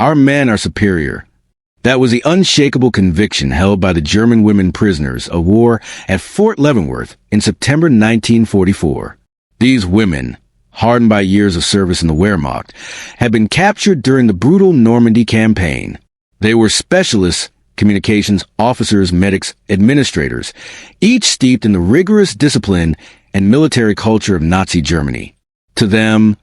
Our men are superior. That was the unshakable conviction held by the German women prisoners of war at Fort Leavenworth in September 1944. These women, hardened by years of service in the Wehrmacht, had been captured during the brutal Normandy campaign. They were specialists, communications officers, medics, administrators, each steeped in the rigorous discipline and military culture of Nazi Germany. To them,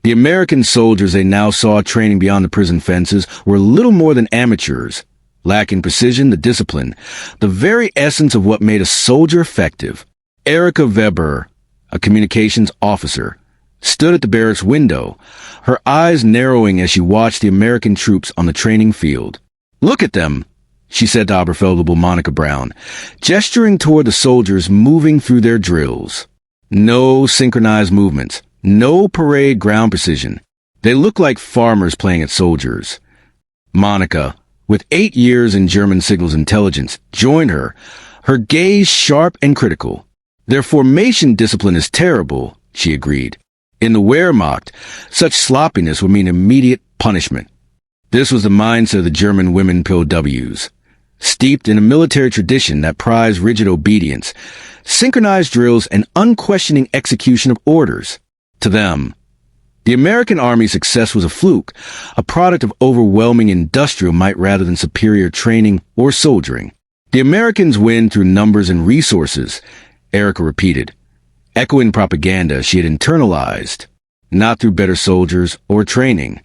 the American soldiers they now saw training beyond the prison fences were little more than amateurs, lacking precision, the discipline, the very essence of what made a soldier effective. Erika Weber, a communications officer, stood at the barracks window, her eyes narrowing as she watched the American troops on the training field. "Look at them," she said to Oberfeldwebel Monica Brown, gesturing toward the soldiers moving through their drills. No synchronized movements. No parade ground precision. They look like farmers playing at soldiers. Monica, with 8 years in German signals intelligence, joined her, her gaze sharp and critical. "Their formation discipline is terrible," she agreed. In the Wehrmacht, such sloppiness would mean immediate punishment. This was the mindset of the German women POWs, steeped in a military tradition that prized rigid obedience, synchronized drills, and unquestioning execution of orders. To them, the American Army's success was a fluke, a product of overwhelming industrial might rather than superior training or soldiering. "The Americans win through numbers and resources," Erika repeated, echoing propaganda she had internalized, "not through better soldiers or training."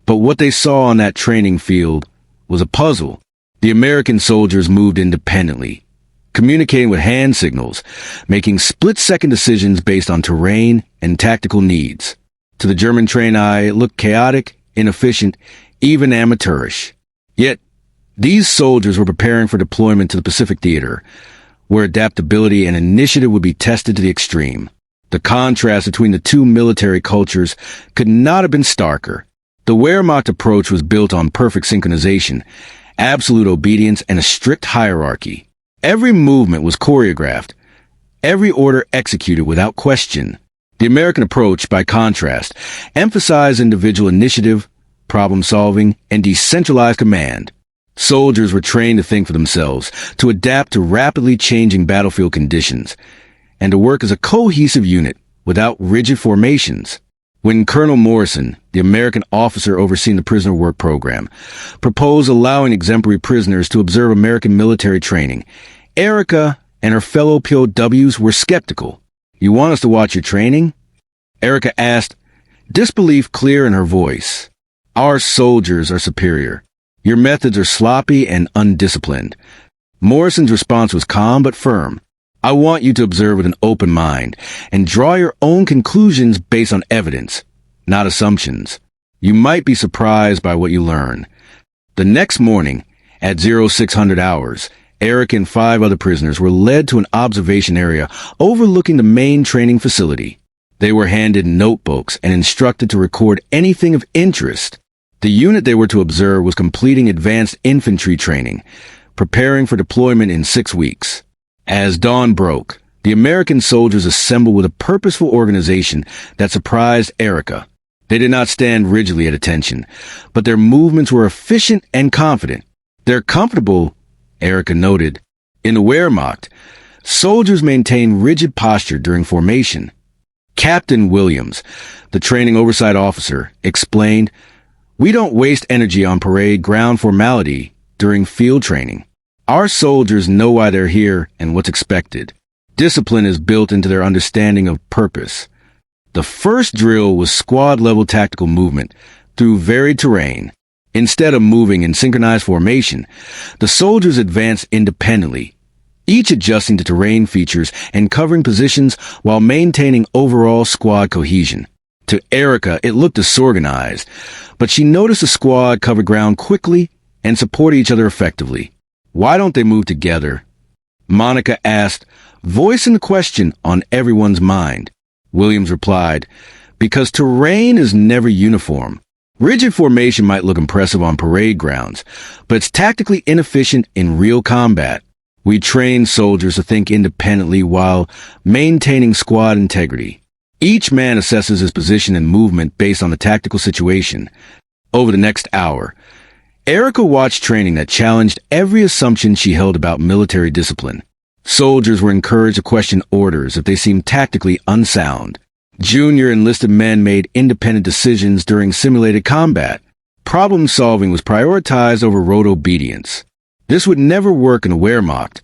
But what they saw on that training field was a puzzle. The American soldiers moved independently, communicating with hand signals, making split-second decisions based on terrain and tactical needs. To the German trained eye, it looked chaotic, inefficient, even amateurish. Yet, these soldiers were preparing for deployment to the Pacific Theater, where adaptability and initiative would be tested to the extreme. The contrast between the two military cultures could not have been starker. The Wehrmacht approach was built on perfect synchronization, absolute obedience, and a strict hierarchy. Every movement was choreographed, every order executed without question. The American approach, by contrast, emphasized individual initiative, problem-solving, and decentralized command. Soldiers were trained to think for themselves, to adapt to rapidly changing battlefield conditions, and to work as a cohesive unit without rigid formations. When Colonel Morrison, the American officer overseeing the prisoner work program, proposed allowing exemplary prisoners to observe American military training, Erika and her fellow POWs were skeptical. "You want us to watch your training?" Erika asked, disbelief clear in her voice. "Our soldiers are superior. Your methods are sloppy and undisciplined." Morrison's response was calm but firm. "I want you to observe with an open mind and draw your own conclusions based on evidence, not assumptions. You might be surprised by what you learn." The next morning, at 0600 hours, Eric and 5 other prisoners were led to an observation area overlooking the main training facility. They were handed notebooks and instructed to record anything of interest. The unit they were to observe was completing advanced infantry training, preparing for deployment in 6 weeks. As dawn broke, the American soldiers assembled with a purposeful organization that surprised Erika. They did not stand rigidly at attention, but their movements were efficient and confident. "They're comfortable," Erika noted. In the Wehrmacht, soldiers maintained rigid posture during formation. Captain Williams, the training oversight officer, explained, "We don't waste energy on parade ground formality during field training. Our soldiers know why they're here and what's expected. Discipline is built into their understanding of purpose." The first drill was squad-level tactical movement through varied terrain. Instead of moving in synchronized formation, the soldiers advanced independently, each adjusting to terrain features and covering positions while maintaining overall squad cohesion. To Erika, it looked disorganized, but she noticed the squad covered ground quickly and supported each other effectively. "Why don't they move together?" Monica asked, voicing the question on everyone's mind. Williams replied, "Because terrain is never uniform. Rigid formation might look impressive on parade grounds, but it's tactically inefficient in real combat. We train soldiers to think independently while maintaining squad integrity. Each man assesses his position and movement based on the tactical situation, Over the next hour, Erica watched training that challenged every assumption she held about military discipline. Soldiers were encouraged to question orders if they seemed tactically unsound. Junior enlisted men made independent decisions during simulated combat. Problem solving was prioritized over rote obedience. This would never work in the Wehrmacht,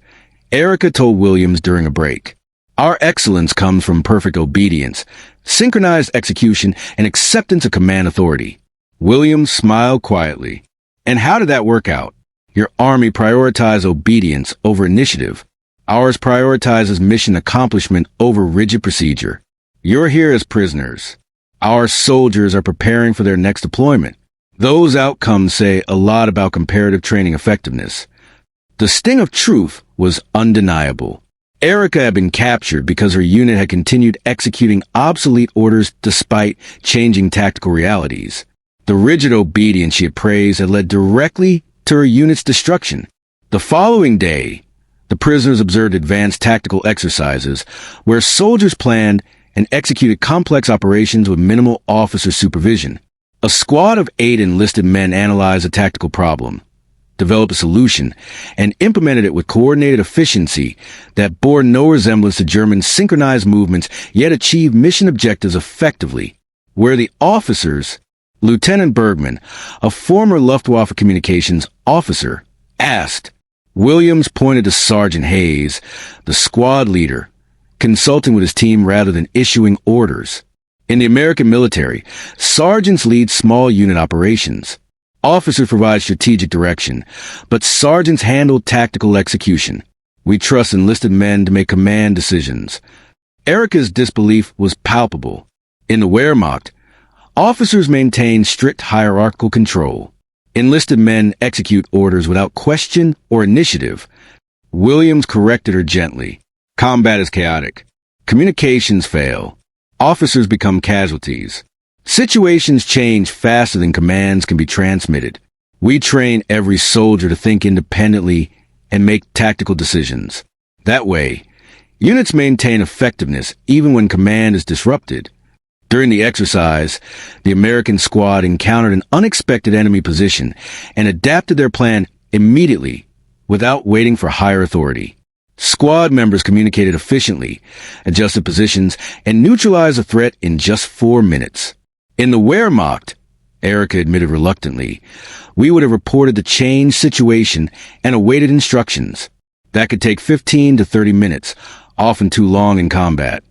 Erica told Williams during a break. Our excellence comes from perfect obedience, synchronized execution, and acceptance of command authority. Williams smiled quietly. And how did that work out? Your army prioritized obedience over initiative. Ours prioritizes mission accomplishment over rigid procedure. You're here as prisoners. Our soldiers are preparing for their next deployment. Those outcomes say a lot about comparative training effectiveness. The sting of truth was undeniable. Erica had been captured because her unit had continued executing obsolete orders despite changing tactical realities. The rigid obedience she had praised had led directly to her unit's destruction. The following day, the prisoners observed advanced tactical exercises where soldiers planned and executed complex operations with minimal officer supervision. A squad of 8 enlisted men analyzed a tactical problem, developed a solution, and implemented it with coordinated efficiency that bore no resemblance to German synchronized movements, yet achieved mission objectives effectively. Where the officers, Lieutenant Bergman, a former Luftwaffe communications officer, asked, Williams pointed to Sergeant Hayes, the squad leader, consulting with his team rather than issuing orders. In the American military, sergeants lead small unit operations. Officers provide strategic direction, but sergeants handle tactical execution. We trust enlisted men to make command decisions. Erica's disbelief was palpable. In the Wehrmacht, officers maintain strict hierarchical control. Enlisted men execute orders without question or initiative. Williams corrected her gently. Combat is chaotic. Communications fail. Officers become casualties. Situations change faster than commands can be transmitted. We train every soldier to think independently and make tactical decisions. That way, units maintain effectiveness even when command is disrupted. During the exercise, the American squad encountered an unexpected enemy position and adapted their plan immediately without waiting for higher authority. Squad members communicated efficiently, adjusted positions, and neutralized the threat in just 4 minutes. In the Wehrmacht, Erica admitted reluctantly, we would have reported the changed situation and awaited instructions. That could take 15 to 30 minutes, often too long in combat.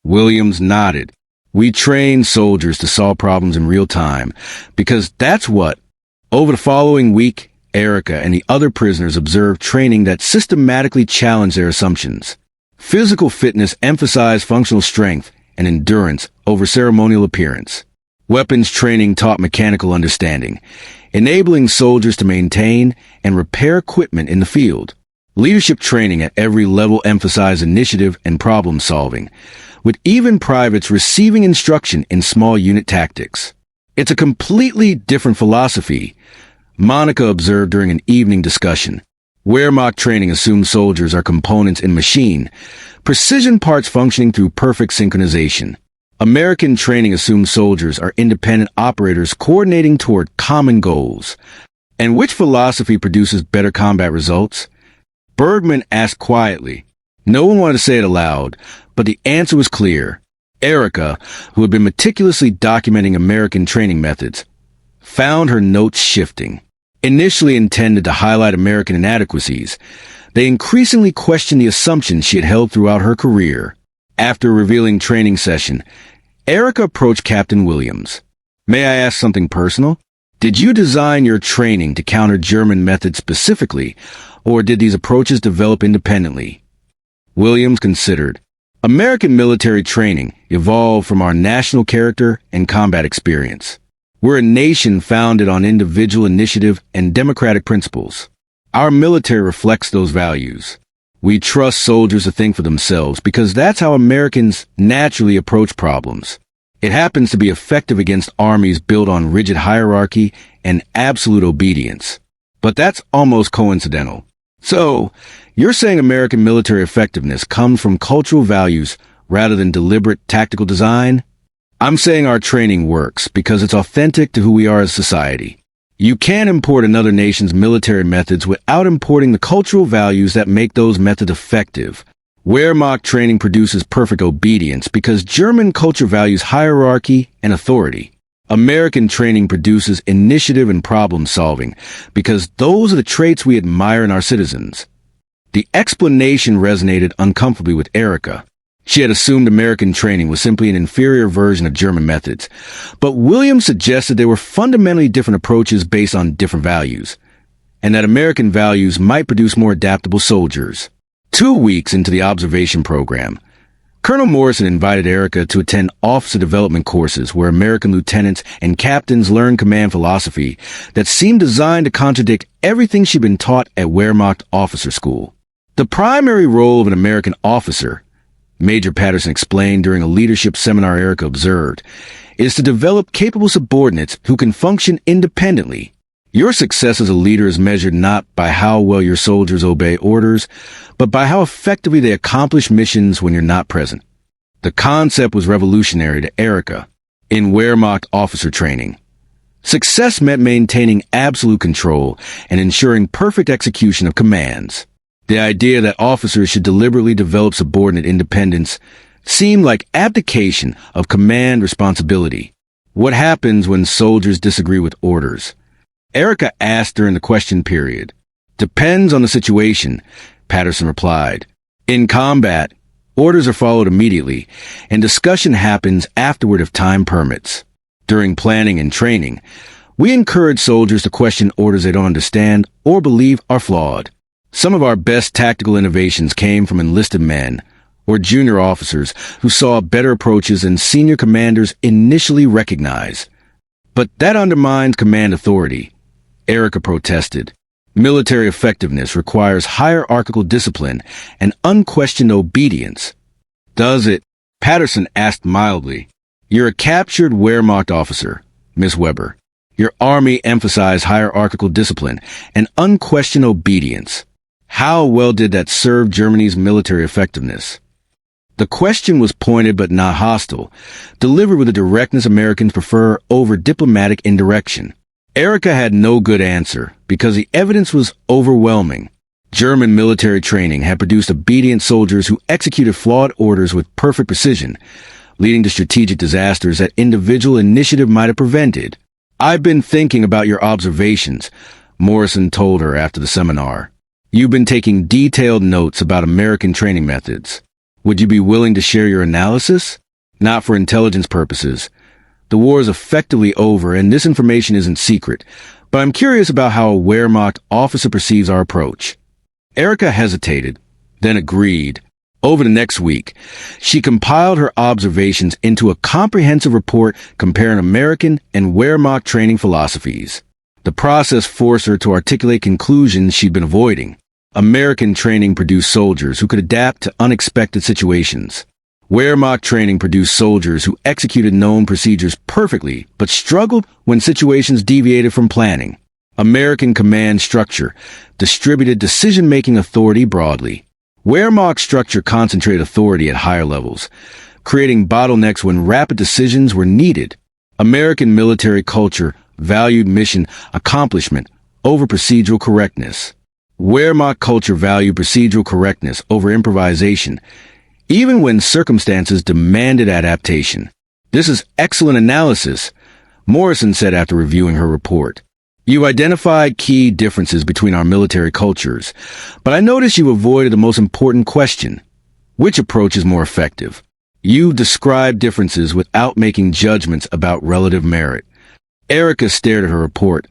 Williams nodded. We train soldiers to solve problems in real time, because that's what. Over the following week, Erica and the other prisoners observed training that systematically challenged their assumptions. Physical fitness emphasized functional strength and endurance over ceremonial appearance. Weapons training taught mechanical understanding, enabling soldiers to maintain and repair equipment in the field. Leadership training at every level emphasized initiative and problem solving, with even privates receiving instruction in small unit tactics. It's a completely different philosophy, Monica observed during an evening discussion. Wehrmacht training assumes soldiers are components in machine, precision parts functioning through perfect synchronization. American training assumes soldiers are independent operators coordinating toward common goals. And which philosophy produces better combat results? Bergman asked quietly. No one wanted to say it aloud, but the answer was clear. Erica, who had been meticulously documenting American training methods, found her notes shifting. Initially intended to highlight American inadequacies, they increasingly questioned the assumptions she had held throughout her career. After a revealing training session, Erica approached Captain Williams. May I ask something personal? Did you design your training to counter German methods specifically, or did these approaches develop independently? Williams considered. American military training evolved from our national character and combat experience. We're a nation founded on individual initiative and democratic principles. Our military reflects those values. We trust soldiers to think for themselves because that's how Americans naturally approach problems. It happens to be effective against armies built on rigid hierarchy and absolute obedience. But that's almost coincidental. So, you're saying American military effectiveness comes from cultural values rather than deliberate tactical design? I'm saying our training works because it's authentic to who we are as a society. You can't import another nation's military methods without importing the cultural values that make those methods effective. Wehrmacht training produces perfect obedience because German culture values hierarchy and authority. American training produces initiative and problem-solving because those are the traits we admire in our citizens. The explanation resonated uncomfortably with Erica. She had assumed American training was simply an inferior version of German methods, but Williams suggested there were fundamentally different approaches based on different values, and that American values might produce more adaptable soldiers. 2 weeks into the observation program, Colonel Morrison invited Erica to attend officer development courses where American lieutenants and captains learned command philosophy that seemed designed to contradict everything she'd been taught at Wehrmacht officer school. The primary role of an American officer, Major Patterson explained during a leadership seminar Erica observed, is to develop capable subordinates who can function independently. Your success as a leader is measured not by how well your soldiers obey orders, but by how effectively they accomplish missions when you're not present. The concept was revolutionary to Erica in Wehrmacht officer training. Success meant maintaining absolute control and ensuring perfect execution of commands. The idea that officers should deliberately develop subordinate independence seemed like abdication of command responsibility. What happens when soldiers disagree with orders? Erica asked during the question period. Depends on the situation, Patterson replied. In combat, orders are followed immediately, and discussion happens afterward if time permits. During planning and training, we encourage soldiers to question orders they don't understand or believe are flawed. Some of our best tactical innovations came from enlisted men or junior officers who saw better approaches than senior commanders initially recognized. But that undermines command authority, Erica protested. Military effectiveness requires hierarchical discipline and unquestioned obedience. Does it? Patterson asked mildly. You're a captured Wehrmacht officer, Miss Weber. Your army emphasized hierarchical discipline and unquestioned obedience. How well did that serve Germany's military effectiveness? The question was pointed but not hostile, delivered with a directness Americans prefer over diplomatic indirection. Erica had no good answer because the evidence was overwhelming. German military training had produced obedient soldiers who executed flawed orders with perfect precision, leading to strategic disasters that individual initiative might have prevented. I've been thinking about your observations, Morrison told her after the seminar. You've been taking detailed notes about American training methods. Would you be willing to share your analysis? Not for intelligence purposes. The war is effectively over and this information isn't secret, but I'm curious about how a Wehrmacht officer perceives our approach. Erica hesitated, then agreed. Over the next week, she compiled her observations into a comprehensive report comparing American and Wehrmacht training philosophies. The process forced her to articulate conclusions she'd been avoiding. American training produced soldiers who could adapt to unexpected situations. Wehrmacht training produced soldiers who executed known procedures perfectly but struggled when situations deviated from planning. American command structure distributed decision-making authority broadly. Wehrmacht structure concentrated authority at higher levels, creating bottlenecks when rapid decisions were needed. American military culture valued mission accomplishment over procedural correctness. Wehrmacht culture valued procedural correctness over improvisation, even when circumstances demanded adaptation. This is excellent analysis, Morrison said after reviewing her report. You identified key differences between our military cultures, but I noticed you avoided the most important question. Which approach is more effective? You described differences without making judgments about relative merit. Erica stared at her report,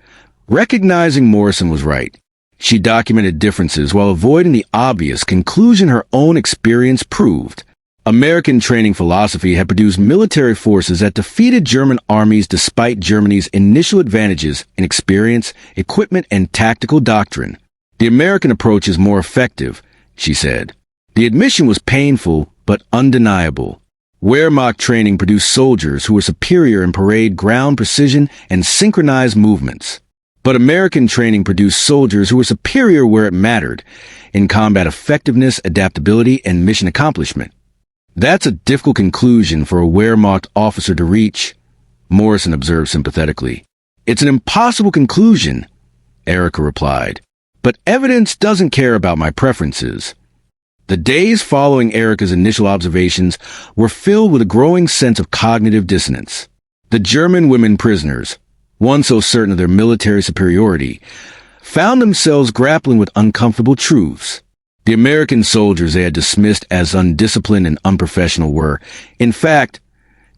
recognizing Morrison was right. She documented differences while avoiding the obvious conclusion her own experience proved. American training philosophy had produced military forces that defeated German armies despite Germany's initial advantages in experience, equipment, and tactical doctrine. The American approach is more effective, she said. The admission was painful but undeniable. Wehrmacht training produced soldiers who were superior in parade ground precision and synchronized movements. But American training produced soldiers who were superior where it mattered, in combat effectiveness, adaptability, and mission accomplishment. That's a difficult conclusion for a Wehrmacht officer to reach, Morrison observed sympathetically. It's an impossible conclusion, Erica replied. But evidence doesn't care about my preferences. The days following Erica's initial observations were filled with a growing sense of cognitive dissonance. The German women prisoners, once so certain of their military superiority, found themselves grappling with uncomfortable truths. The American soldiers they had dismissed as undisciplined and unprofessional were, in fact,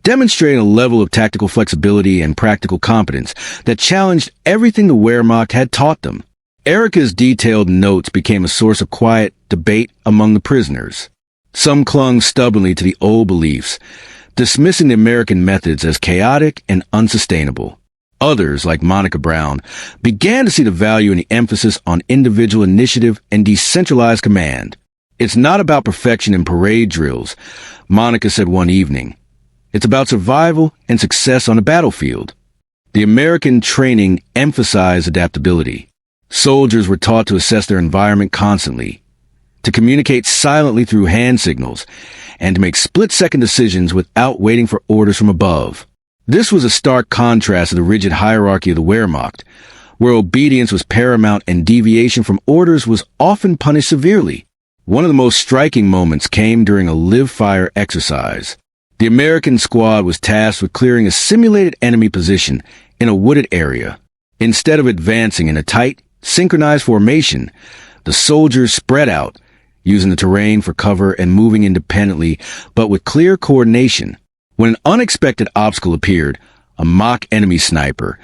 demonstrating a level of tactical flexibility and practical competence that challenged everything the Wehrmacht had taught them. Erica's detailed notes became a source of quiet debate among the prisoners. Some clung stubbornly to the old beliefs, dismissing the American methods as chaotic and unsustainable. Others, like Monica Brown, began to see the value in the emphasis on individual initiative and decentralized command. It's not about perfection in parade drills, Monica said one evening. It's about survival and success on the battlefield. The American training emphasized adaptability. Soldiers were taught to assess their environment constantly, to communicate silently through hand signals, and to make split-second decisions without waiting for orders from above. This was a stark contrast to the rigid hierarchy of the Wehrmacht, where obedience was paramount and deviation from orders was often punished severely. One of the most striking moments came during a live-fire exercise. The American squad was tasked with clearing a simulated enemy position in a wooded area. Instead of advancing in a tight, synchronized formation, the soldiers spread out, using the terrain for cover and moving independently, but with clear coordination. When an unexpected obstacle appeared, a mock enemy sniper,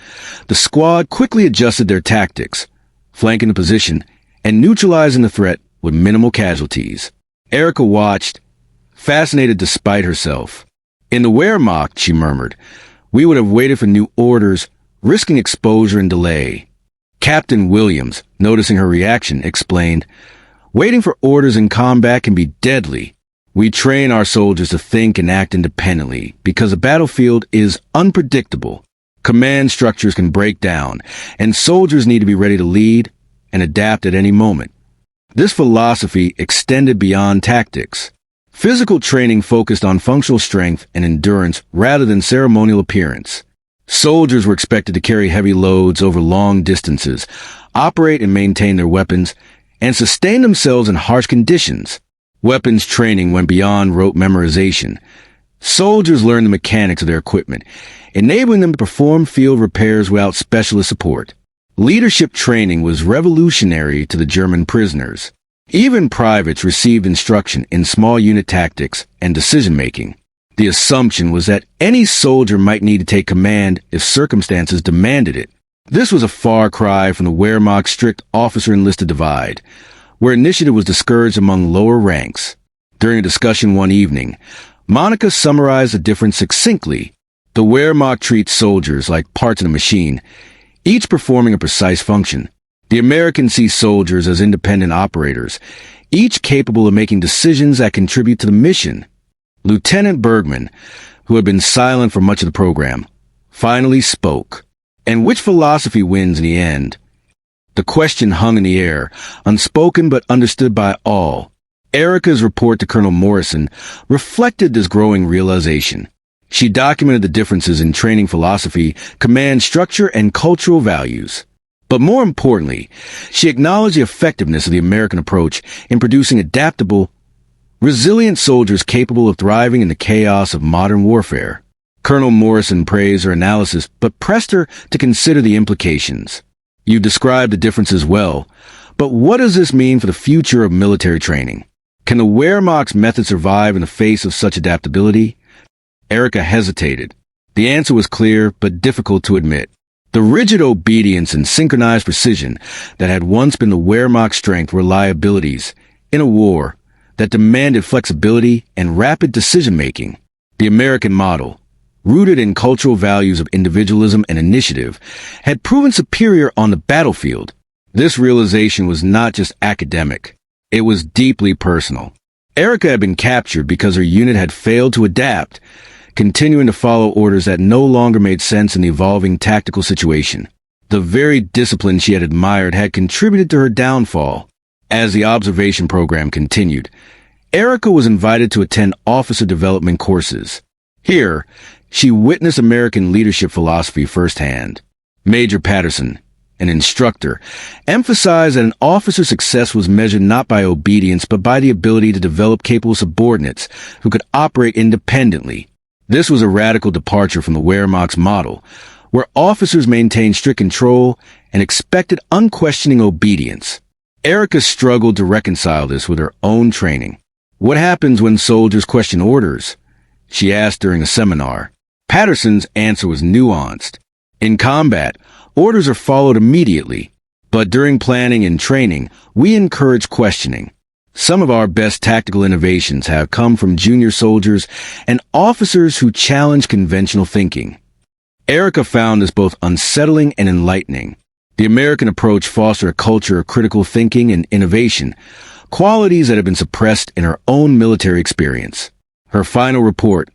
the squad quickly adjusted their tactics, flanking the position and neutralizing the threat with minimal casualties. Erica watched, fascinated despite herself. In the Wehrmacht, she murmured, we would have waited for new orders, risking exposure and delay. Captain Williams, noticing her reaction, explained, waiting for orders in combat can be deadly. We train our soldiers to think and act independently because the battlefield is unpredictable. Command structures can break down, and soldiers need to be ready to lead and adapt at any moment. This philosophy extended beyond tactics. Physical training focused on functional strength and endurance rather than ceremonial appearance. Soldiers were expected to carry heavy loads over long distances, operate and maintain their weapons, and sustain themselves in harsh conditions. Weapons training went beyond rote memorization. Soldiers learned the mechanics of their equipment, enabling them to perform field repairs without specialist support. Leadership training was revolutionary to the German prisoners. Even privates received instruction in small unit tactics and decision-making. The assumption was that any soldier might need to take command if circumstances demanded it. This was a far cry from the Wehrmacht's strict officer-enlisted divide, where initiative was discouraged among lower ranks. During a discussion one evening, Monica summarized the difference succinctly. The Wehrmacht treats soldiers like parts in a machine, each performing a precise function. The Americans see soldiers as independent operators, each capable of making decisions that contribute to the mission. Lieutenant Bergman, who had been silent for much of the program, finally spoke. And which philosophy wins in the end? The question hung in the air, unspoken but understood by all. Erica's report to Colonel Morrison reflected this growing realization. She documented the differences in training philosophy, command structure, and cultural values. But more importantly, she acknowledged the effectiveness of the American approach in producing adaptable, resilient soldiers capable of thriving in the chaos of modern warfare. Colonel Morrison praised her analysis, but pressed her to consider the implications. You described the differences well, but what does this mean for the future of military training? Can the Wehrmacht's method survive in the face of such adaptability? Erica hesitated. The answer was clear, but difficult to admit. The rigid obedience and synchronized precision that had once been the Wehrmacht's strength were liabilities in a war that demanded flexibility and rapid decision-making. The American model, rooted in cultural values of individualism and initiative, had proven superior on the battlefield. This realization was not just academic. It was deeply personal. Erica had been captured because her unit had failed to adapt, continuing to follow orders that no longer made sense in the evolving tactical situation. The very discipline she had admired had contributed to her downfall. As the observation program continued, Erica was invited to attend officer development courses. Here, she witnessed American leadership philosophy firsthand. Major Patterson, an instructor, emphasized that an officer's success was measured not by obedience but by the ability to develop capable subordinates who could operate independently. This was a radical departure from the Wehrmacht's model, where officers maintained strict control and expected unquestioning obedience. Erica struggled to reconcile this with her own training. What happens when soldiers question orders? She asked during a seminar. Patterson's answer was nuanced. In combat, orders are followed immediately, but during planning and training, we encourage questioning. Some of our best tactical innovations have come from junior soldiers and officers who challenge conventional thinking. Erica found this both unsettling and enlightening. The American approach fostered a culture of critical thinking and innovation, qualities that have been suppressed in her own military experience. Her final report,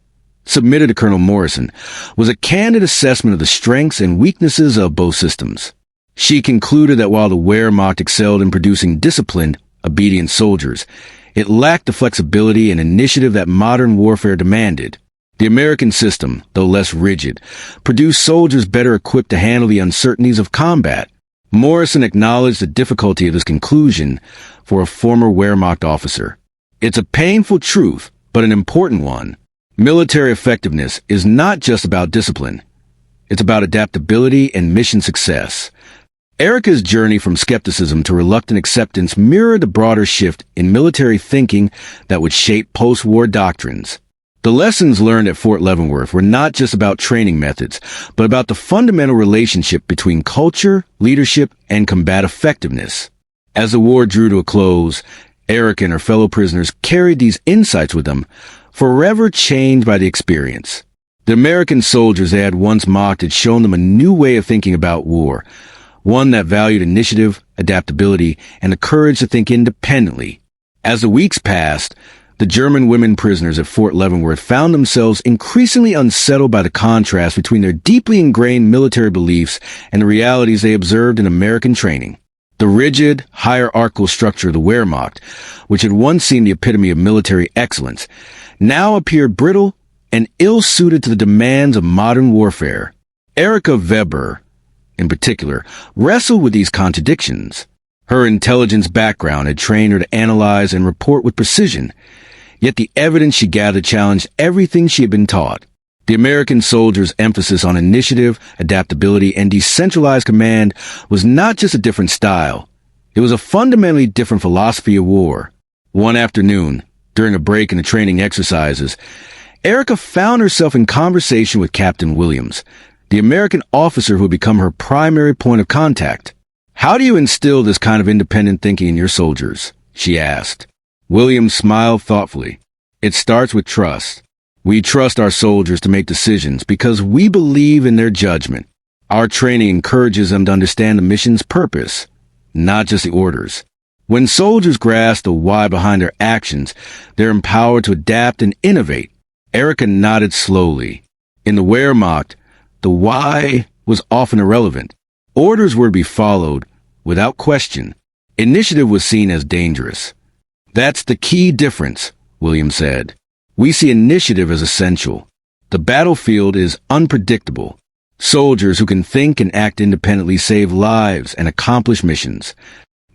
submitted to Colonel Morrison, was a candid assessment of the strengths and weaknesses of both systems. She concluded that while the Wehrmacht excelled in producing disciplined, obedient soldiers, it lacked the flexibility and initiative that modern warfare demanded. The American system, though less rigid, produced soldiers better equipped to handle the uncertainties of combat. Morrison acknowledged the difficulty of this conclusion for a former Wehrmacht officer. It's a painful truth, but an important one. Military effectiveness is not just about discipline. It's about adaptability and mission success. Erica's journey from skepticism to reluctant acceptance mirrored the broader shift in military thinking that would shape post-war doctrines. The lessons learned at Fort Leavenworth were not just about training methods, but about the fundamental relationship between culture, leadership, and combat effectiveness. As the war drew to a close, Erica and her fellow prisoners carried these insights with them, forever changed by the experience. The American soldiers they had once mocked had shown them a new way of thinking about war, one that valued initiative, adaptability, and the courage to think independently. As the weeks passed, the German women prisoners at Fort Leavenworth found themselves increasingly unsettled by the contrast between their deeply ingrained military beliefs and the realities they observed in American training. The rigid, hierarchical structure of the Wehrmacht, which had once seemed the epitome of military excellence, now appeared brittle and ill-suited to the demands of modern warfare. Erica Weber, in particular, wrestled with these contradictions. Her intelligence background had trained her to analyze and report with precision, yet the evidence she gathered challenged everything she had been taught. The American soldiers' emphasis on initiative, adaptability, and decentralized command was not just a different style. It was a fundamentally different philosophy of war. One afternoon, during a break in the training exercises, Erica found herself in conversation with Captain Williams, the American officer who had become her primary point of contact. "How do you instill this kind of independent thinking in your soldiers?" she asked. Williams smiled thoughtfully. "It starts with trust. We trust our soldiers to make decisions because we believe in their judgment. Our training encourages them to understand the mission's purpose, not just the orders. When soldiers grasp the why behind their actions, they're empowered to adapt and innovate." Erica nodded slowly. In the Wehrmacht, the why was often irrelevant. Orders were to be followed without question. Initiative was seen as dangerous. "That's the key difference," Williams said. "We see initiative as essential. The battlefield is unpredictable. Soldiers who can think and act independently save lives and accomplish missions."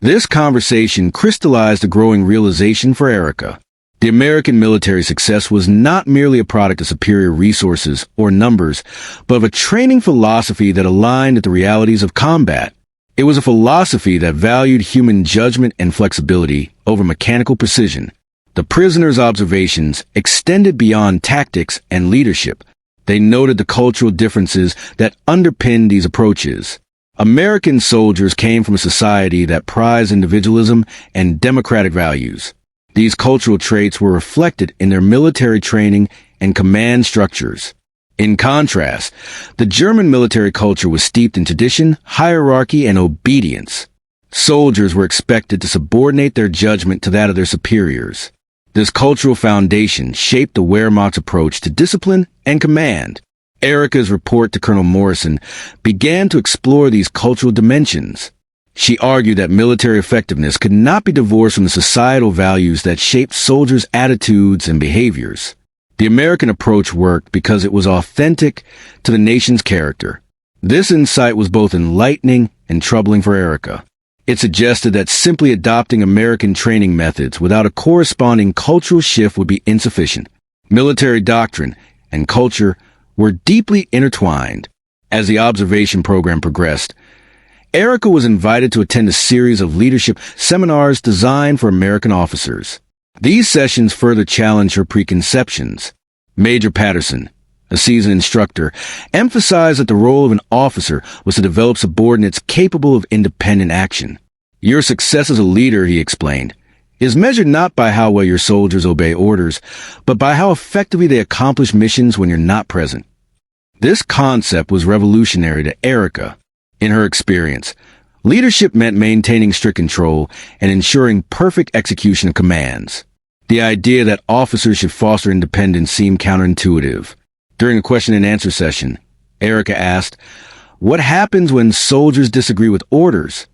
This conversation crystallized a growing realization for Erica. The American military success was not merely a product of superior resources or numbers, but of a training philosophy that aligned with the realities of combat. It was a philosophy that valued human judgment and flexibility over mechanical precision. The prisoners' observations extended beyond tactics and leadership. They noted the cultural differences that underpinned these approaches. American soldiers came from a society that prized individualism and democratic values. These cultural traits were reflected in their military training and command structures. In contrast, the German military culture was steeped in tradition, hierarchy, and obedience. Soldiers were expected to subordinate their judgment to that of their superiors. This cultural foundation shaped the Wehrmacht's approach to discipline and command. Erica's report to Colonel Morrison began to explore these cultural dimensions. She argued that military effectiveness could not be divorced from the societal values that shaped soldiers' attitudes and behaviors. The American approach worked because it was authentic to the nation's character. This insight was both enlightening and troubling for Erica. It suggested that simply adopting American training methods without a corresponding cultural shift would be insufficient. Military doctrine and culture were deeply intertwined. As the observation program progressed, Erica was invited to attend a series of leadership seminars designed for American officers. These sessions further challenged her preconceptions. Major Patterson, a seasoned instructor, emphasized that the role of an officer was to develop subordinates capable of independent action. Your success as a leader, he explained, is measured not by how well your soldiers obey orders, but by how effectively they accomplish missions when you're not present. This concept was revolutionary to Erica. In her experience, leadership meant maintaining strict control and ensuring perfect execution of commands. The idea that officers should foster independence seemed counterintuitive. During a question-and-answer session, Erica asked, "What happens when soldiers disagree with orders?"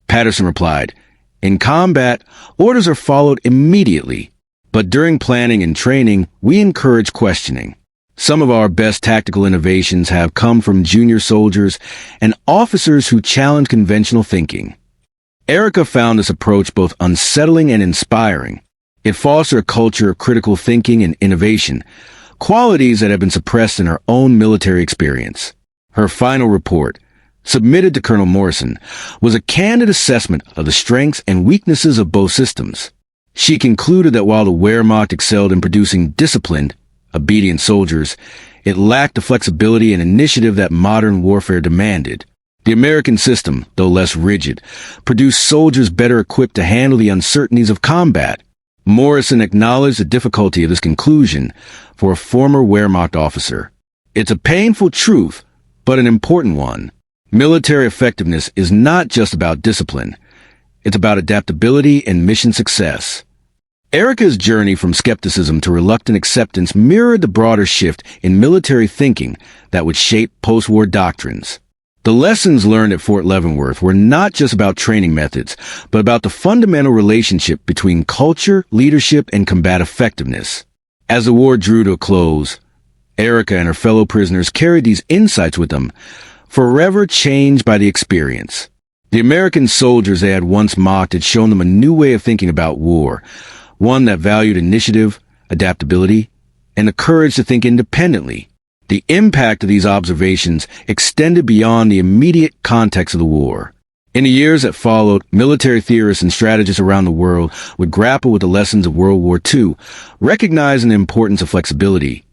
Patterson replied, "In combat, orders are followed immediately, but during planning and training, we encourage questioning. Some of our best tactical innovations have come from junior soldiers and officers who challenge conventional thinking." Erica found this approach both unsettling and inspiring. It fostered a culture of critical thinking and innovation, qualities that had been suppressed in her own military experience. Her final report, submitted to Colonel Morrison, was a candid assessment of the strengths and weaknesses of both systems. She concluded that while the Wehrmacht excelled in producing disciplined, obedient soldiers, it lacked the flexibility and initiative that modern warfare demanded. The American system, though less rigid, produced soldiers better equipped to handle the uncertainties of combat. Morrison acknowledged the difficulty of this conclusion for a former Wehrmacht officer. It's a painful truth, but an important one. Military effectiveness is not just about discipline. It's about adaptability and mission success. Erica's journey from skepticism to reluctant acceptance mirrored the broader shift in military thinking that would shape post-war doctrines. The lessons learned at Fort Leavenworth were not just about training methods, but about the fundamental relationship between culture, leadership, and combat effectiveness. As the war drew to a close, Erica and her fellow prisoners carried these insights with them, forever changed by the experience. The American soldiers they had once mocked had shown them a new way of thinking about war, one that valued initiative, adaptability, and the courage to think independently. The impact of these observations extended beyond the immediate context of the war. In the years that followed, military theorists and strategists around the world would grapple with the lessons of World War II, recognizing the importance of flexibility,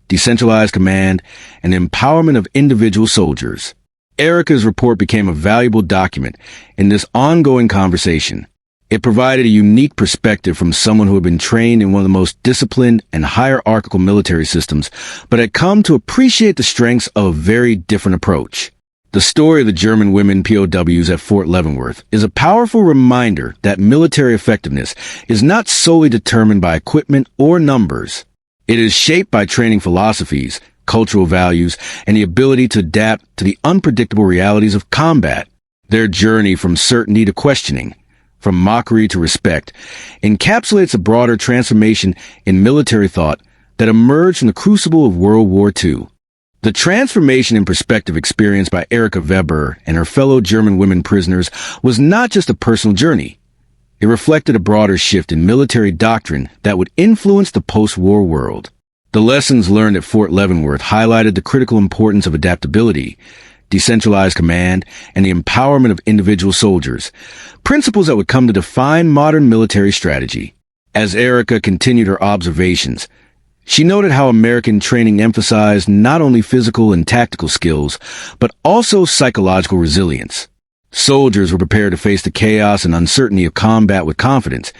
decentralized command, and the empowerment of individual soldiers. Erica's report became a valuable document in this ongoing conversation. It provided a unique perspective from someone who had been trained in one of the most disciplined and hierarchical military systems, but had come to appreciate the strengths of a very different approach. The story of the German women POWs at Fort Leavenworth is a powerful reminder that military effectiveness is not solely determined by equipment or numbers. It is shaped by training philosophies, cultural values, and the ability to adapt to the unpredictable realities of combat. Their journey from certainty to questioning, from mockery to respect, encapsulates a broader transformation in military thought that emerged from the crucible of World War II. The transformation in perspective experienced by Erica Weber and her fellow German women prisoners was not just a personal journey. It reflected a broader shift in military doctrine that would influence the post-war world. The lessons learned at Fort Leavenworth highlighted the critical importance of adaptability, decentralized command, and the empowerment of individual soldiers, principles that would come to define modern military strategy. As Erica continued her observations, she noted how American training emphasized not only physical and tactical skills, but also psychological resilience. Soldiers were prepared to face the chaos and uncertainty of combat with confidence,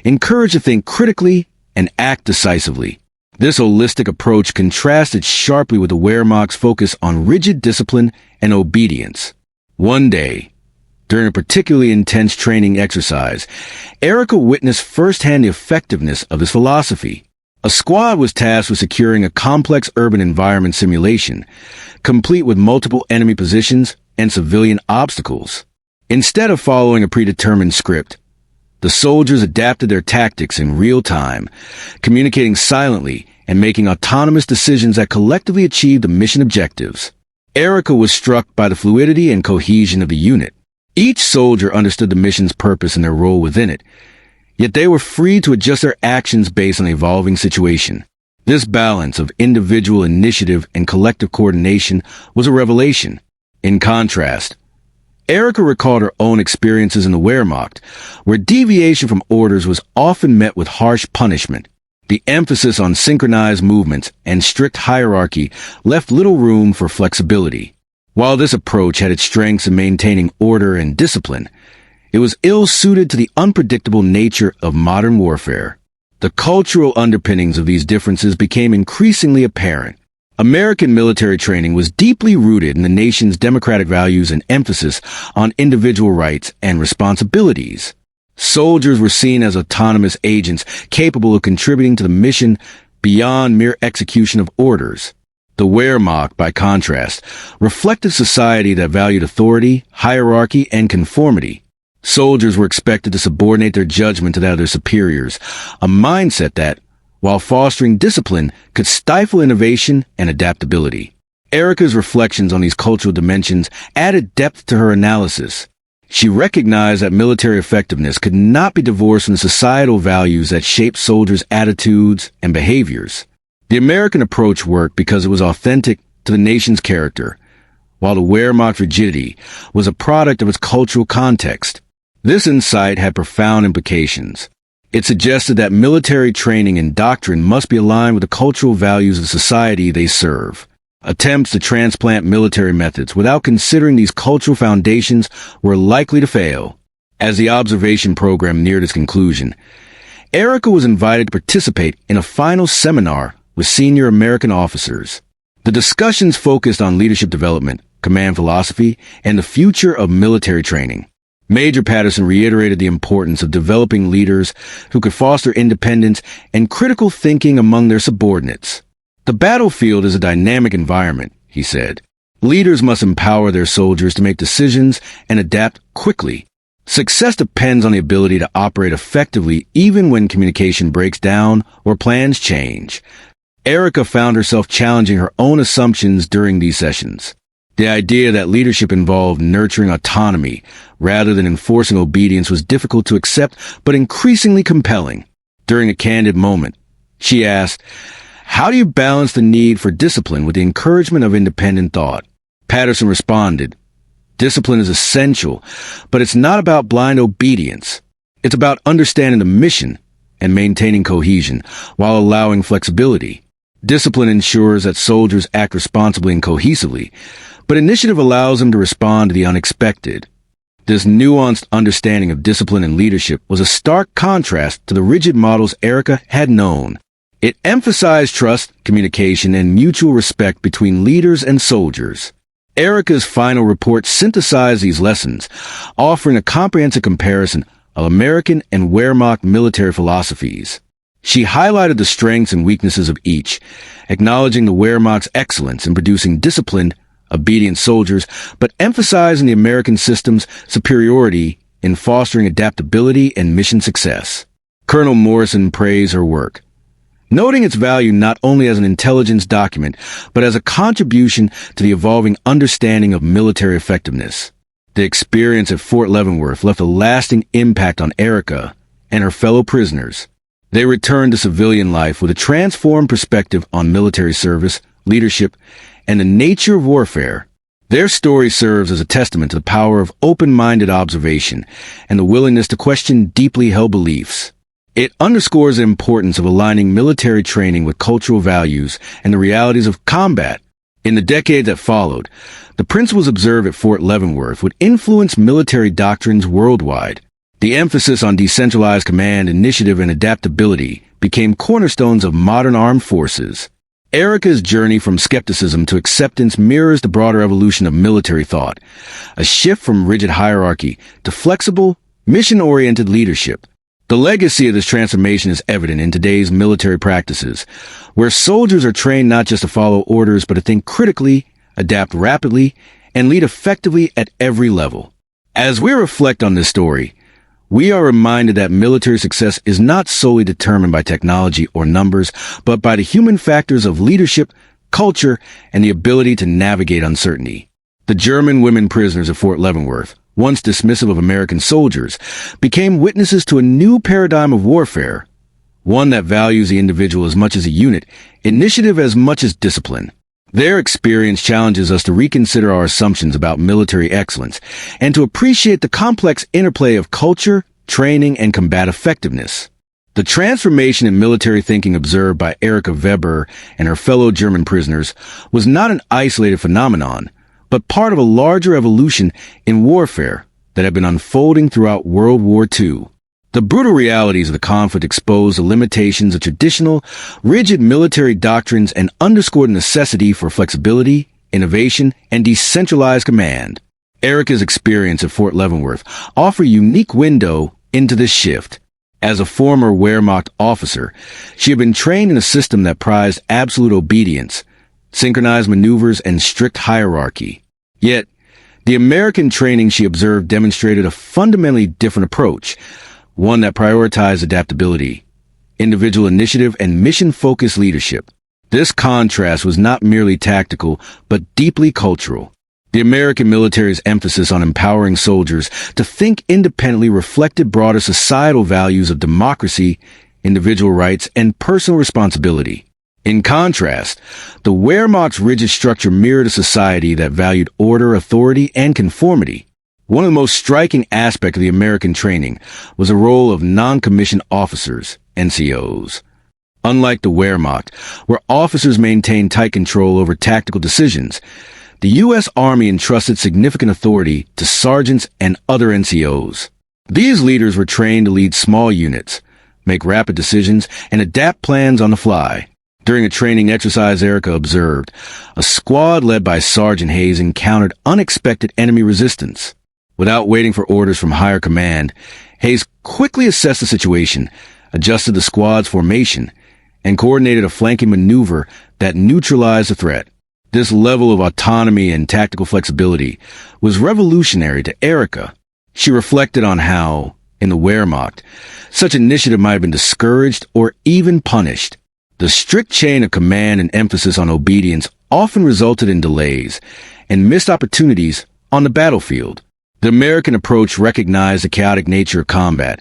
encouraged to think critically and act decisively. This holistic approach contrasted sharply with the Wehrmacht's focus on rigid discipline and obedience. One day, during a particularly intense training exercise, Erica witnessed firsthand the effectiveness of this philosophy. A squad was tasked with securing a complex urban environment simulation, complete with multiple enemy positions and civilian obstacles. Instead of following a predetermined script, the soldiers adapted their tactics in real time, communicating silently and making autonomous decisions that collectively achieved the mission objectives. Erica was struck by the fluidity and cohesion of the unit. Each soldier understood the mission's purpose and their role within it, yet they were free to adjust their actions based on the evolving situation. This balance of individual initiative and collective coordination was a revelation. In contrast, Erica recalled her own experiences in the Wehrmacht, where deviation from orders was often met with harsh punishment. The emphasis on synchronized movements and strict hierarchy left little room for flexibility. While this approach had its strengths in maintaining order and discipline, it was ill-suited to the unpredictable nature of modern warfare. The cultural underpinnings of these differences became increasingly apparent. American military training was deeply rooted in the nation's democratic values and emphasis on individual rights and responsibilities. Soldiers were seen as autonomous agents capable of contributing to the mission beyond mere execution of orders. The Wehrmacht, by contrast, reflected a society that valued authority, hierarchy, and conformity. Soldiers were expected to subordinate their judgment to that of their superiors, a mindset that, while fostering discipline, could stifle innovation and adaptability. Erica's reflections on these cultural dimensions added depth to her analysis. She recognized that military effectiveness could not be divorced from the societal values that shaped soldiers' attitudes and behaviors. The American approach worked because it was authentic to the nation's character, while the Wehrmacht rigidity was a product of its cultural context. This insight had profound implications. It suggested that military training and doctrine must be aligned with the cultural values of the society they serve. Attempts to transplant military methods without considering these cultural foundations were likely to fail. As the observation program neared its conclusion, Erica was invited to participate in a final seminar with senior American officers. The discussions focused on leadership development, command philosophy, and the future of military training. Major Patterson reiterated the importance of developing leaders who could foster independence and critical thinking among their subordinates. The battlefield is a dynamic environment, he said. Leaders must empower their soldiers to make decisions and adapt quickly. Success depends on the ability to operate effectively even when communication breaks down or plans change. Erica found herself challenging her own assumptions during these sessions. The idea that leadership involved nurturing autonomy rather than enforcing obedience was difficult to accept, but increasingly compelling. During a candid moment, she asked, "How do you balance the need for discipline with the encouragement of independent thought?" Patterson responded, "Discipline is essential, but it's not about blind obedience. It's about understanding the mission and maintaining cohesion while allowing flexibility. Discipline ensures that soldiers act responsibly and cohesively, but initiative allows them to respond to the unexpected." This nuanced understanding of discipline and leadership was a stark contrast to the rigid models Erica had known. It emphasized trust, communication, and mutual respect between leaders and soldiers. Erica's final report synthesized these lessons, offering a comprehensive comparison of American and Wehrmacht military philosophies. She highlighted the strengths and weaknesses of each, acknowledging the Wehrmacht's excellence in producing disciplined, obedient soldiers, but emphasizing the American system's superiority in fostering adaptability and mission success. Colonel Morrison praised her work, noting its value not only as an intelligence document, but as a contribution to the evolving understanding of military effectiveness. The experience at Fort Leavenworth left a lasting impact on Erica and her fellow prisoners. They returned to civilian life with a transformed perspective on military service, leadership, and the nature of warfare. Their story serves as a testament to the power of open-minded observation and the willingness to question deeply held beliefs. It underscores the importance of aligning military training with cultural values and the realities of combat. In the decade that followed, the principles observed at Fort Leavenworth would influence military doctrines worldwide. The emphasis on decentralized command, initiative, and adaptability became cornerstones of modern armed forces. Erica's journey from skepticism to acceptance mirrors the broader evolution of military thought, a shift from rigid hierarchy to flexible, mission-oriented leadership. The legacy of this transformation is evident in today's military practices, where soldiers are trained not just to follow orders but to think critically, adapt rapidly, and lead effectively at every level. As we reflect on this story, we are reminded that military success is not solely determined by technology or numbers, but by the human factors of leadership, culture, and the ability to navigate uncertainty. The German women prisoners of Fort Leavenworth, once dismissive of American soldiers, became witnesses to a new paradigm of warfare, one that values the individual as much as a unit, initiative as much as discipline. Their experience challenges us to reconsider our assumptions about military excellence and to appreciate the complex interplay of culture, training, and combat effectiveness. The transformation in military thinking observed by Erika Weber and her fellow German prisoners was not an isolated phenomenon, but part of a larger evolution in warfare that had been unfolding throughout World War II. The brutal realities of the conflict exposed the limitations of traditional, rigid military doctrines and underscored the necessity for flexibility, innovation, and decentralized command. Erika's experience at Fort Leavenworth offered a unique window into this shift. As a former Wehrmacht officer, she had been trained in a system that prized absolute obedience, synchronized maneuvers, and strict hierarchy. Yet, the American training she observed demonstrated a fundamentally different approach, one that prioritized adaptability, individual initiative, and mission-focused leadership. This contrast was not merely tactical, but deeply cultural. The American military's emphasis on empowering soldiers to think independently reflected broader societal values of democracy, individual rights, and personal responsibility. In contrast, the Wehrmacht's rigid structure mirrored a society that valued order, authority, and conformity. One of the most striking aspects of the American training was the role of non-commissioned officers, NCOs. Unlike the Wehrmacht, where officers maintained tight control over tactical decisions, the U.S. Army entrusted significant authority to sergeants and other NCOs. These leaders were trained to lead small units, make rapid decisions, and adapt plans on the fly. During a training exercise, Erika observed, a squad led by Sergeant Hayes encountered unexpected enemy resistance. Without waiting for orders from higher command, Hayes quickly assessed the situation, adjusted the squad's formation, and coordinated a flanking maneuver that neutralized the threat. This level of autonomy and tactical flexibility was revolutionary to Erika. She reflected on how, in the Wehrmacht, such initiative might have been discouraged or even punished. The strict chain of command and emphasis on obedience often resulted in delays and missed opportunities on the battlefield. The American approach recognized the chaotic nature of combat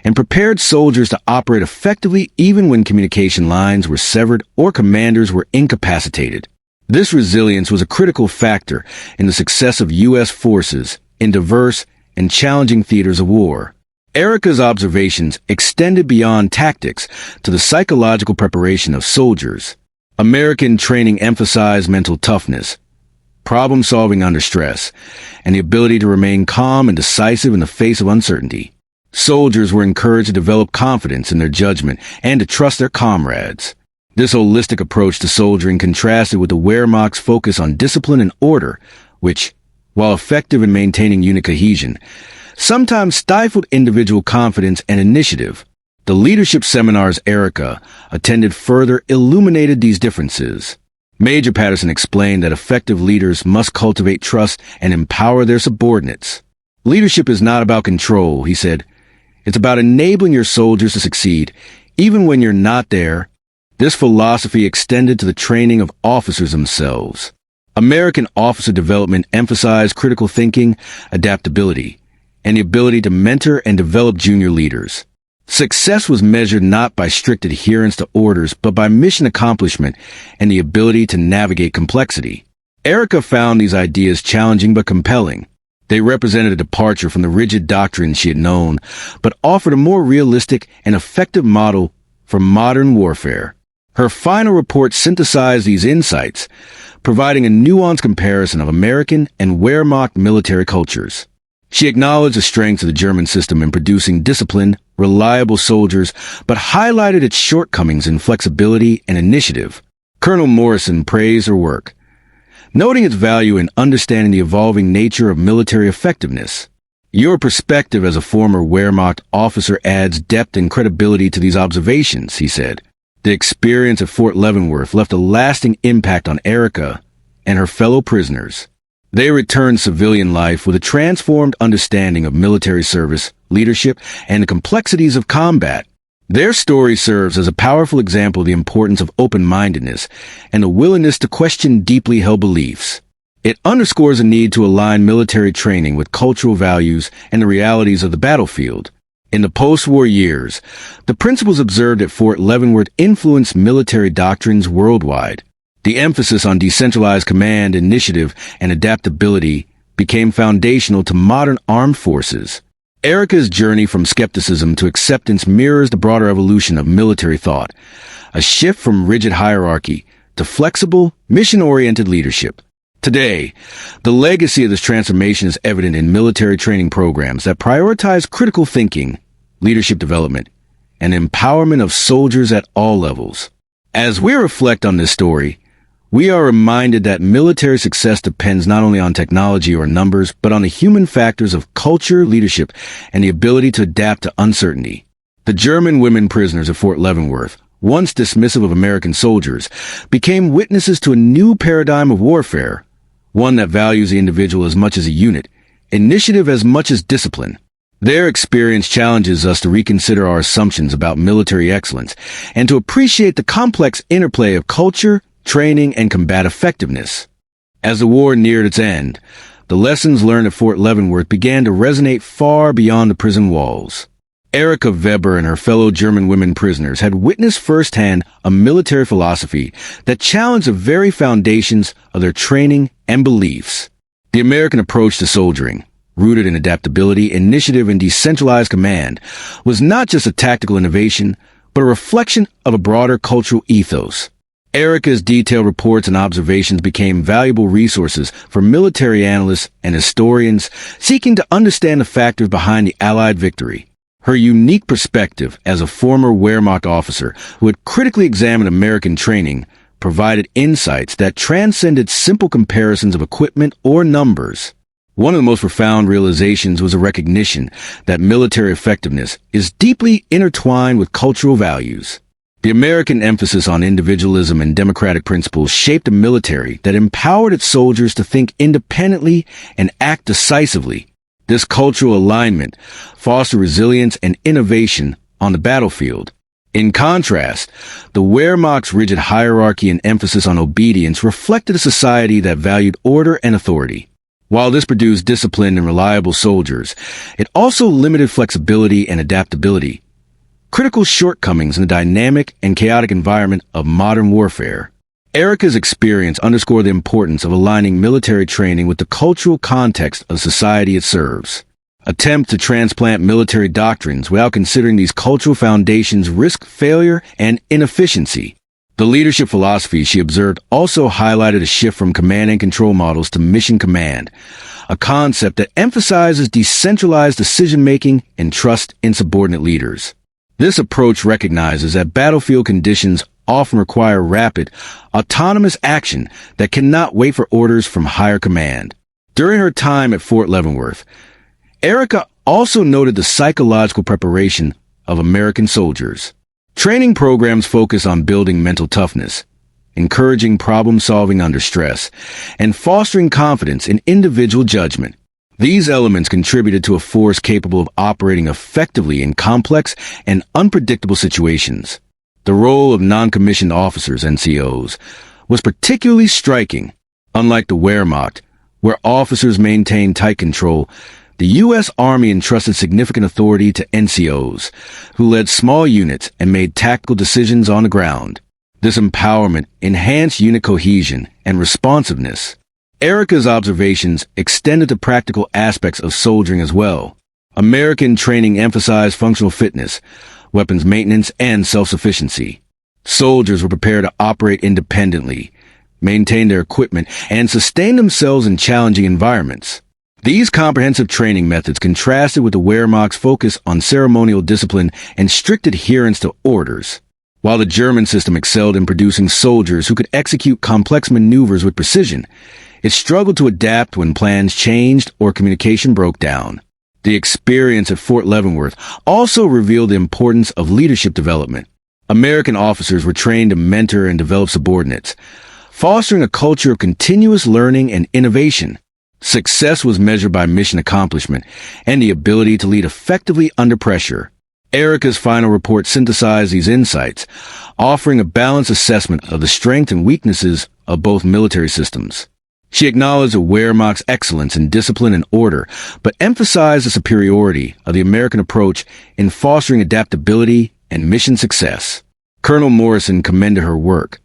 and prepared soldiers to operate effectively even when communication lines were severed or commanders were incapacitated. This resilience was a critical factor in the success of U.S. forces in diverse and challenging theaters of war. Erika's observations extended beyond tactics to the psychological preparation of soldiers. American training emphasized mental toughness, problem-solving under stress, and the ability to remain calm and decisive in the face of uncertainty. Soldiers were encouraged to develop confidence in their judgment and to trust their comrades. This holistic approach to soldiering contrasted with the Wehrmacht's focus on discipline and order, which, while effective in maintaining unit cohesion, sometimes stifled individual confidence and initiative. The leadership seminars Erika attended further illuminated these differences. Major Patterson explained that effective leaders must cultivate trust and empower their subordinates. Leadership is not about control, he said. It's about enabling your soldiers to succeed, even when you're not there. This philosophy extended to the training of officers themselves. American officer development emphasized critical thinking, adaptability, and the ability to mentor and develop junior leaders. Success was measured not by strict adherence to orders, but by mission accomplishment and the ability to navigate complexity. Erika found these ideas challenging but compelling. They represented a departure from the rigid doctrines she had known, but offered a more realistic and effective model for modern warfare. Her final report synthesized these insights, providing a nuanced comparison of American and Wehrmacht military cultures. She acknowledged the strengths of the German system in producing disciplined, reliable soldiers, but highlighted its shortcomings in flexibility and initiative. Colonel Morrison praised her work, noting its value in understanding the evolving nature of military effectiveness. Your perspective as a former Wehrmacht officer adds depth and credibility to these observations, he said. The experience at Fort Leavenworth left a lasting impact on Erika and her fellow prisoners. They returned civilian life with a transformed understanding of military service, leadership, and the complexities of combat. Their story serves as a powerful example of the importance of open-mindedness and a willingness to question deeply held beliefs. It underscores a need to align military training with cultural values and the realities of the battlefield. In the post-war years, the principles observed at Fort Leavenworth influenced military doctrines worldwide. The emphasis on decentralized command, initiative, and adaptability became foundational to modern armed forces. Erica's journey from skepticism to acceptance mirrors the broader evolution of military thought, a shift from rigid hierarchy to flexible, mission-oriented leadership. Today, the legacy of this transformation is evident in military training programs that prioritize critical thinking, leadership development, and empowerment of soldiers at all levels. As we reflect on this story, we are reminded that military success depends not only on technology or numbers, but on the human factors of culture, leadership, and the ability to adapt to uncertainty. The German women prisoners at Fort Leavenworth, once dismissive of American soldiers, became witnesses to a new paradigm of warfare, one that values the individual as much as a unit, initiative as much as discipline. Their experience challenges us to reconsider our assumptions about military excellence and to appreciate the complex interplay of culture, training, and combat effectiveness. As the war neared its end, the lessons learned at Fort Leavenworth began to resonate far beyond the prison walls. Erika Weber and her fellow German women prisoners had witnessed firsthand a military philosophy that challenged the very foundations of their training and beliefs. The American approach to soldiering, rooted in adaptability, initiative, and decentralized command, was not just a tactical innovation, but a reflection of a broader cultural ethos. Erika's detailed reports and observations became valuable resources for military analysts and historians seeking to understand the factors behind the Allied victory. Her unique perspective as a former Wehrmacht officer who had critically examined American training provided insights that transcended simple comparisons of equipment or numbers. One of the most profound realizations was a recognition that military effectiveness is deeply intertwined with cultural values. The American emphasis on individualism and democratic principles shaped a military that empowered its soldiers to think independently and act decisively. This cultural alignment fostered resilience and innovation on the battlefield. In contrast, the Wehrmacht's rigid hierarchy and emphasis on obedience reflected a society that valued order and authority. While this produced disciplined and reliable soldiers, it also limited flexibility and adaptability, critical shortcomings in the dynamic and chaotic environment of modern warfare. Erika's experience underscored the importance of aligning military training with the cultural context of society it serves. Attempts to transplant military doctrines without considering these cultural foundations risk failure and inefficiency. The leadership philosophy she observed also highlighted a shift from command and control models to mission command, a concept that emphasizes decentralized decision-making and trust in subordinate leaders. This approach recognizes that battlefield conditions often require rapid, autonomous action that cannot wait for orders from higher command. During her time at Fort Leavenworth, Erika also noted the psychological preparation of American soldiers. Training programs focus on building mental toughness, encouraging problem-solving under stress, and fostering confidence in individual judgment. These elements contributed to a force capable of operating effectively in complex and unpredictable situations. The role of non-commissioned officers, NCOs, was particularly striking. Unlike the Wehrmacht, where officers maintained tight control, the U.S. Army entrusted significant authority to NCOs, who led small units and made tactical decisions on the ground. This empowerment enhanced unit cohesion and responsiveness. Erika's observations extended to practical aspects of soldiering as well. American training emphasized functional fitness, weapons maintenance, and self-sufficiency. Soldiers were prepared to operate independently, maintain their equipment, and sustain themselves in challenging environments. These comprehensive training methods contrasted with the Wehrmacht's focus on ceremonial discipline and strict adherence to orders. While the German system excelled in producing soldiers who could execute complex maneuvers with precision, it struggled to adapt when plans changed or communication broke down. The experience at Fort Leavenworth also revealed the importance of leadership development. American officers were trained to mentor and develop subordinates, fostering a culture of continuous learning and innovation. Success was measured by mission accomplishment and the ability to lead effectively under pressure. Erica's final report synthesized these insights, offering a balanced assessment of the strengths and weaknesses of both military systems. She acknowledged the Wehrmacht's excellence in discipline and order, but emphasized the superiority of the American approach in fostering adaptability and mission success. Colonel Morrison commended her work,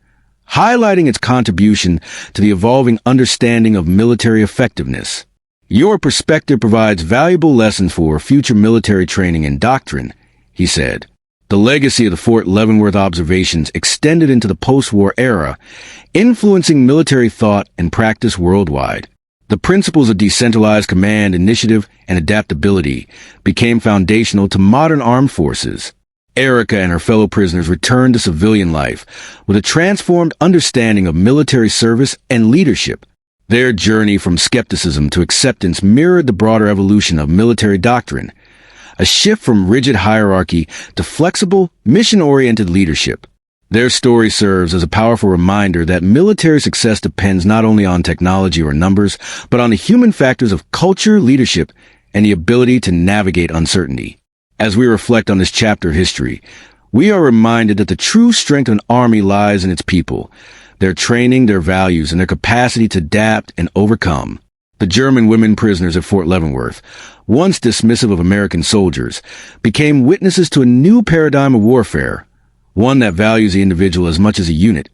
highlighting its contribution to the evolving understanding of military effectiveness. Your perspective provides valuable lessons for future military training and doctrine, he said. The legacy of the Fort Leavenworth observations extended into the post-war era, influencing military thought and practice worldwide. The principles of decentralized command, initiative, and adaptability became foundational to modern armed forces. Erica and her fellow prisoners returned to civilian life with a transformed understanding of military service and leadership. Their journey from skepticism to acceptance mirrored the broader evolution of military doctrine, a shift from rigid hierarchy to flexible, mission-oriented leadership. Their story serves as a powerful reminder that military success depends not only on technology or numbers, but on the human factors of culture, leadership, and the ability to navigate uncertainty. As we reflect on this chapter of history, we are reminded that the true strength of an army lies in its people, their training, their values, and their capacity to adapt and overcome. The German women prisoners at Fort Leavenworth, once dismissive of American soldiers, became witnesses to a new paradigm of warfare, one that values the individual as much as a unit,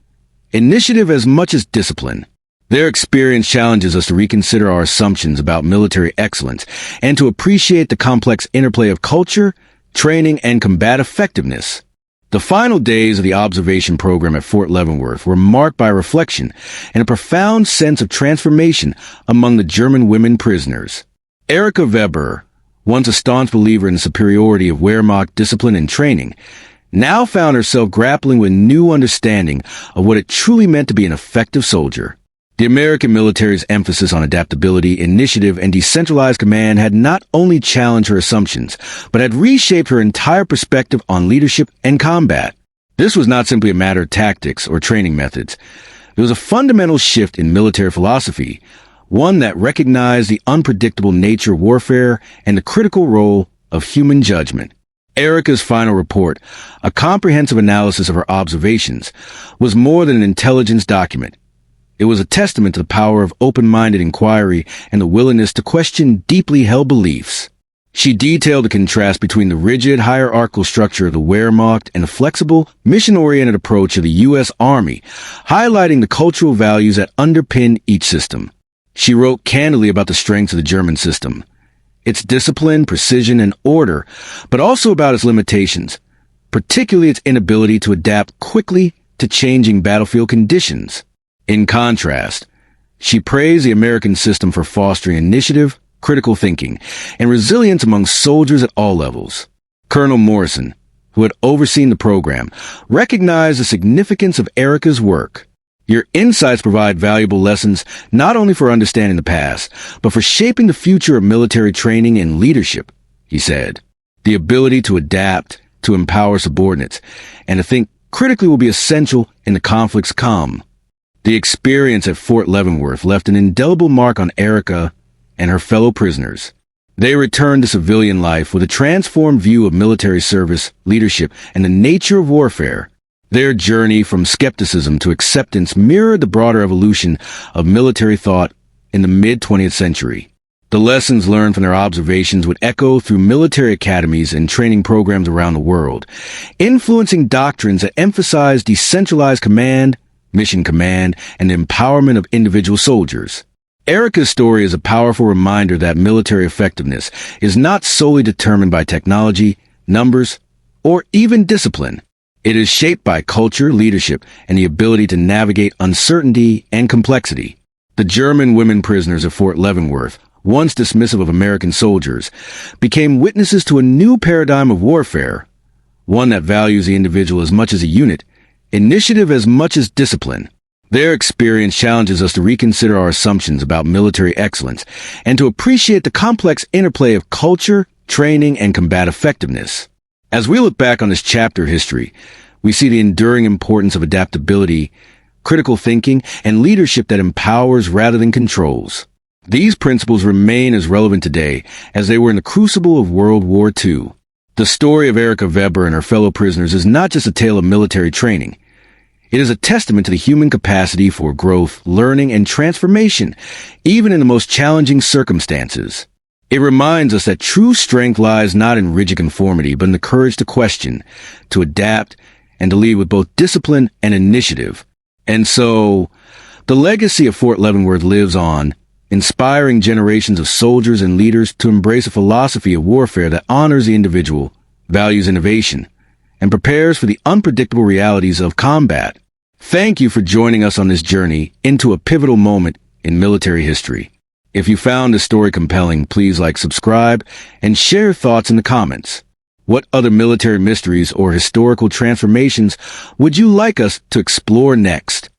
initiative as much as discipline. Their experience challenges us to reconsider our assumptions about military excellence and to appreciate the complex interplay of culture, training, and combat effectiveness. The final days of the observation program at Fort Leavenworth were marked by reflection and a profound sense of transformation among the German women prisoners. Erika Weber, once a staunch believer in the superiority of Wehrmacht discipline and training, now found herself grappling with new understanding of what it truly meant to be an effective soldier. The American military's emphasis on adaptability, initiative, and decentralized command had not only challenged her assumptions, but had reshaped her entire perspective on leadership and combat. This was not simply a matter of tactics or training methods. It was a fundamental shift in military philosophy, one that recognized the unpredictable nature of warfare and the critical role of human judgment. Erica's final report, a comprehensive analysis of her observations, was more than an intelligence document. It was a testament to the power of open-minded inquiry and the willingness to question deeply held beliefs. She detailed the contrast between the rigid, hierarchical structure of the Wehrmacht and the flexible, mission-oriented approach of the U.S. Army, highlighting the cultural values that underpin each system. She wrote candidly about the strengths of the German system, its discipline, precision, and order, but also about its limitations, particularly its inability to adapt quickly to changing battlefield conditions. In contrast, she praised the American system for fostering initiative, critical thinking, and resilience among soldiers at all levels. Colonel Morrison, who had overseen the program, recognized the significance of Erica's work. Your insights provide valuable lessons not only for understanding the past, but for shaping the future of military training and leadership, he said. The ability to adapt, to empower subordinates, and to think critically will be essential in the conflicts come. The experience at Fort Leavenworth left an indelible mark on Erica and her fellow prisoners. They returned to civilian life with a transformed view of military service, leadership, and the nature of warfare. Their journey from skepticism to acceptance mirrored the broader evolution of military thought in the mid-20th century. The lessons learned from their observations would echo through military academies and training programs around the world, influencing doctrines that emphasize decentralized command, mission command, and the empowerment of individual soldiers. Erica's story is a powerful reminder that military effectiveness is not solely determined by technology, numbers, or even discipline. It is shaped by culture, leadership, and the ability to navigate uncertainty and complexity. The German women prisoners of Fort Leavenworth, once dismissive of American soldiers, became witnesses to a new paradigm of warfare, one that values the individual as much as a unit, initiative as much as discipline. Their experience challenges us to reconsider our assumptions about military excellence and to appreciate the complex interplay of culture, training, and combat effectiveness. As we look back on this chapter of history, we see the enduring importance of adaptability, critical thinking, and leadership that empowers rather than controls. These principles remain as relevant today as they were in the crucible of World War II. The story of Erika Weber and her fellow prisoners is not just a tale of military training. It is a testament to the human capacity for growth, learning, and transformation, even in the most challenging circumstances. It reminds us that true strength lies not in rigid conformity, but in the courage to question, to adapt, and to lead with both discipline and initiative. And so, the legacy of Fort Leavenworth lives on, inspiring generations of soldiers and leaders to embrace a philosophy of warfare that honors the individual, values innovation, and prepares for the unpredictable realities of combat. Thank you for joining us on this journey into a pivotal moment in military history. If you found this story compelling, please subscribe, and share your thoughts in the comments. What other military mysteries or historical transformations would you like us to explore next?